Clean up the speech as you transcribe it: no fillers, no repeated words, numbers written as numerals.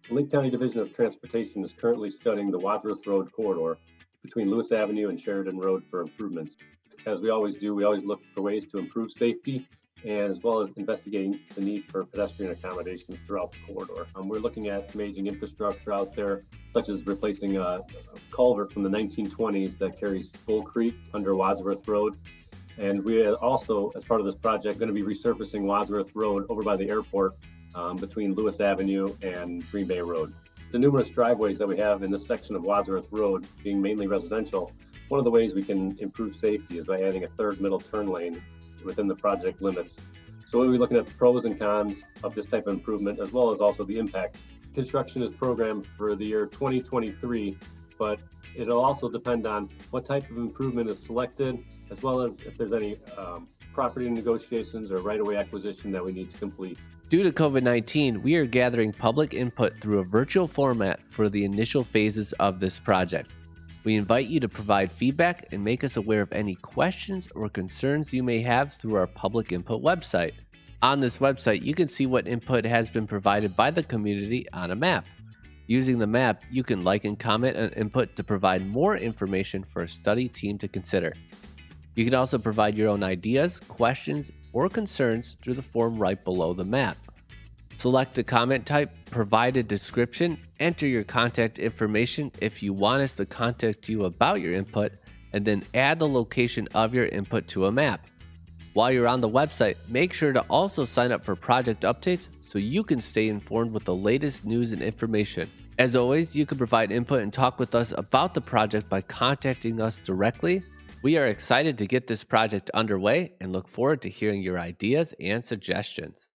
The Lake County Division of Transportation is currently studying the Wadsworth Road corridor between Lewis Avenue and Sheridan Road for improvements. As we always do, we always look for ways to improve safety and as well as investigating the need for pedestrian accommodation throughout the corridor. We're looking at some aging infrastructure out there, such as replacing a culvert from the 1920s that carries Bull Creek under Wadsworth Road. And we are also, as part of this project, going to be resurfacing Wadsworth Road over by the airport between Lewis Avenue and Green Bay Road. The numerous driveways that we have in this section of Wadsworth Road being mainly residential, one of the ways we can improve safety is by adding a third middle turn lane within the project limits. So we'll be looking at the pros and cons of this type of improvement, as well as also the impacts. Construction is programmed for the year 2023, but it'll also depend on what type of improvement is selected, as well as if there's any property negotiations or right-of-way acquisition that we need to complete. Due to COVID-19, we are gathering public input through a virtual format for the initial phases of this project. We invite you to provide feedback and make us aware of any questions or concerns you may have through our public input website. On this website, you can see what input has been provided by the community on a map. Using the map, you can like and comment on input to provide more information for a study team to consider. You can also provide your own ideas, questions, or concerns through the form right below the map. Select a comment type, provide a description, enter your contact information if you want us to contact you about your input, and then add the location of your input to a map. While you're on the website, make sure to also sign up for project updates so you can stay informed with the latest news and information. As always, you can provide input and talk with us about the project by contacting us directly. We are excited to get this project underway and look forward to hearing your ideas and suggestions.